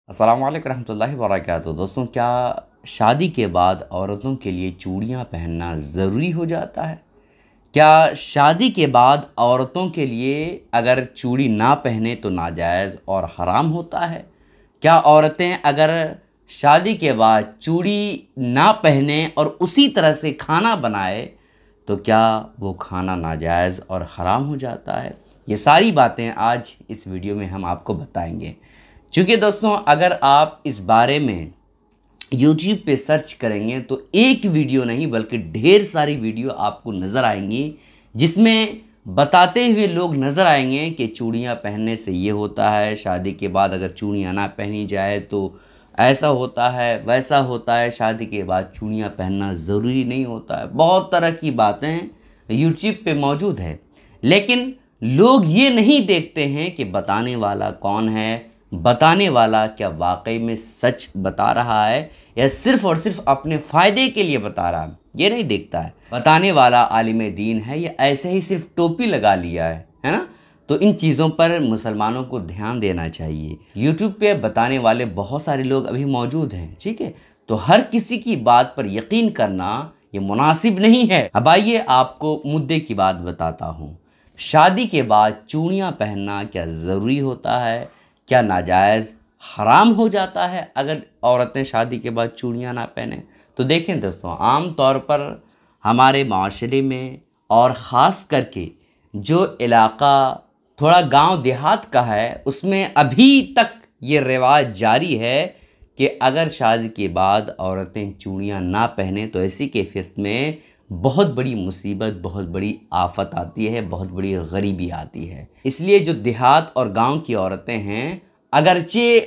अस्सलाम वालेकुम रहमतुल्लाहि व बरकातुहू। दोस्तों, क्या शादी के बाद औरतों के लिए चूड़ियाँ पहनना ज़रूरी हो जाता है? क्या शादी के बाद औरतों के लिए अगर चूड़ी ना पहने तो नाजायज़ और हराम होता है? क्या औरतें अगर शादी के बाद चूड़ी ना पहने और उसी तरह से खाना बनाए तो क्या वो खाना नाजायज़ और हराम हो जाता है? ये सारी बातें आज इस वीडियो में हम आपको बताएंगे। क्योंकि दोस्तों, अगर आप इस बारे में YouTube पे सर्च करेंगे तो एक वीडियो नहीं बल्कि ढेर सारी वीडियो आपको नज़र आएंगी, जिसमें बताते हुए लोग नज़र आएंगे कि चूड़ियाँ पहनने से ये होता है, शादी के बाद अगर चूड़ियाँ ना पहनी जाए तो ऐसा होता है, वैसा होता है, शादी के बाद चूड़ियाँ पहनना ज़रूरी नहीं होता है। बहुत तरह की बातें YouTube पे मौजूद है, लेकिन लोग ये नहीं देखते हैं कि बताने वाला कौन है, बताने वाला क्या वाकई में सच बता रहा है या सिर्फ़ और सिर्फ अपने फ़ायदे के लिए बता रहा है, ये नहीं देखता है। बताने वाला आलिम दीन है या ऐसे ही सिर्फ टोपी लगा लिया है ना? तो इन चीज़ों पर मुसलमानों को ध्यान देना चाहिए। यूट्यूब पे बताने वाले बहुत सारे लोग अभी मौजूद हैं, ठीक है? तो हर किसी की बात पर यकीन करना ये मुनासिब नहीं है। अब आइए आपको मुद्दे की बात बताता हूँ। शादी के बाद चूड़ियाँ पहनना क्या ज़रूरी होता है? क्या नाजायज़ हराम हो जाता है अगर औरतें शादी के बाद चूड़ियाँ ना पहने? तो देखें दोस्तों, आम तौर पर हमारे माशरे में और ख़ास करके जो इलाका थोड़ा गांव देहात का है, उसमें अभी तक ये रिवाज जारी है कि अगर शादी के बाद औरतें चूड़ियाँ ना पहने तो ऐसी कैफियत में बहुत बड़ी मुसीबत, बहुत बड़ी आफत आती है, बहुत बड़ी गरीबी आती है। इसलिए जो देहात और गांव की औरतें हैं, अगरचे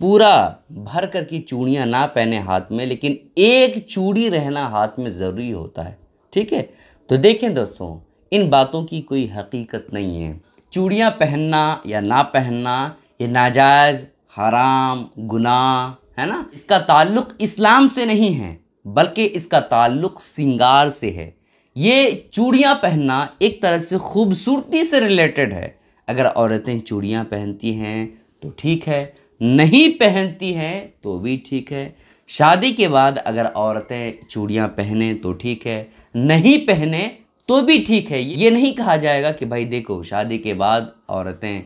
पूरा भर कर की चूड़ियाँ ना पहने हाथ में, लेकिन एक चूड़ी रहना हाथ में ज़रूरी होता है, ठीक है? तो देखें दोस्तों, इन बातों की कोई हकीकत नहीं है। चूड़ियाँ पहनना या ना पहनना ये नाजायज़, हराम, गुनाह है ना? इसका ताल्लुक़ इस्लाम से नहीं है, बल्कि इसका ताल्लुक़ सिंगार से है। ये चूड़ियाँ पहनना एक तरह से खूबसूरती से रिलेटेड है। अगर औरतें चूड़ियाँ पहनती हैं तो ठीक है, नहीं पहनती हैं तो भी ठीक है। शादी के बाद अगर औरतें चूड़ियाँ पहने तो ठीक है, नहीं पहने तो भी ठीक है। ये नहीं कहा जाएगा कि भाई देखो, शादी के बाद औरतें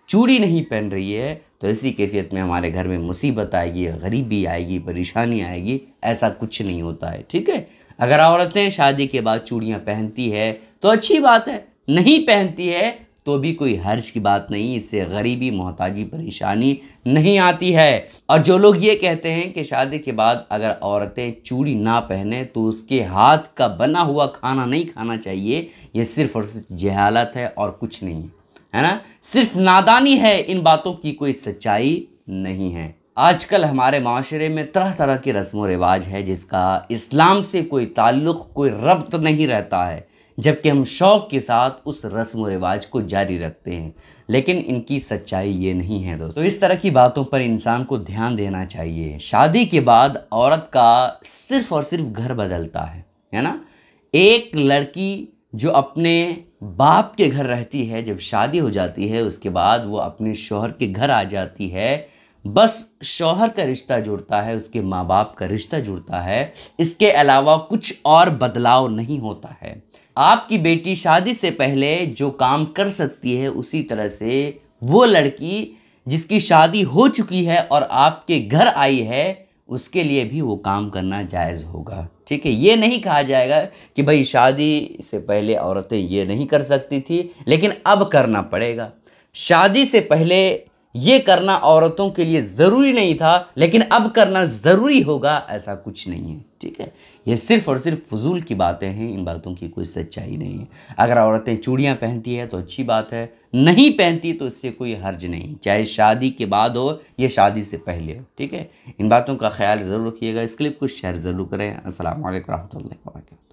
चूड़ी नहीं पहन रही है तो इसी कैफियत में हमारे घर में मुसीबत आएगी, गरीबी आएगी, परेशानी आएगी। ऐसा कुछ नहीं होता है, ठीक है? अगर औरतें शादी के बाद चूड़ियाँ पहनती है तो अच्छी बात है, नहीं पहनती है तो भी कोई हर्ज की बात नहीं। इससे गरीबी, मोहताजी, परेशानी नहीं आती है। और जो लोग ये कहते हैं कि शादी के बाद अगर औरतें चूड़ी ना पहने तो उसके हाथ का बना हुआ खाना नहीं खाना चाहिए, ये सिर्फ और सिर्फ जहालत है और कुछ नहीं है ना? सिर्फ नादानी है, इन बातों की कोई सच्चाई नहीं है। आजकल हमारे माशरे में तरह तरह के रस्म व रिवाज है जिसका इस्लाम से कोई ताल्लुक़, कोई रब्त नहीं रहता है, जबकि हम शौक़ के साथ उस रस्म व रिवाज को जारी रखते हैं, लेकिन इनकी सच्चाई ये नहीं है दोस्तों। तो इस तरह की बातों पर इंसान को ध्यान देना चाहिए। शादी के बाद औरत का सिर्फ़ और सिर्फ घर बदलता है ना? एक लड़की जो अपने बाप के घर रहती है, जब शादी हो जाती है उसके बाद वो अपने शौहर के घर आ जाती है। बस शौहर का रिश्ता जुड़ता है, उसके माँ बाप का रिश्ता जुड़ता है, इसके अलावा कुछ और बदलाव नहीं होता है। आपकी बेटी शादी से पहले जो काम कर सकती है, उसी तरह से वो लड़की जिसकी शादी हो चुकी है और आपके घर आई है, उसके लिए भी वो काम करना जायज़ होगा, ठीक है? ये नहीं कहा जाएगा कि भाई शादी से पहले औरतें ये नहीं कर सकती थी लेकिन अब करना पड़ेगा। शादी से पहले ये करना औरतों के लिए ज़रूरी नहीं था लेकिन अब करना ज़रूरी होगा, ऐसा कुछ नहीं है, ठीक है? ये सिर्फ़ और सिर्फ फजूल की बातें हैं, इन बातों की कोई सच्चाई नहीं है। अगर औरतें चूड़ियाँ पहनती है तो अच्छी बात है, नहीं पहनती तो इससे कोई हर्ज नहीं, चाहे शादी के बाद हो या शादी से पहले हो, ठीक है? इन बातों का ख्याल ज़रूर रखिएगा। इस क्लिप को शेयर ज़रूर करें। अस्सलाम वालेकुम रहमतुल्लाहि व बरकातुहू।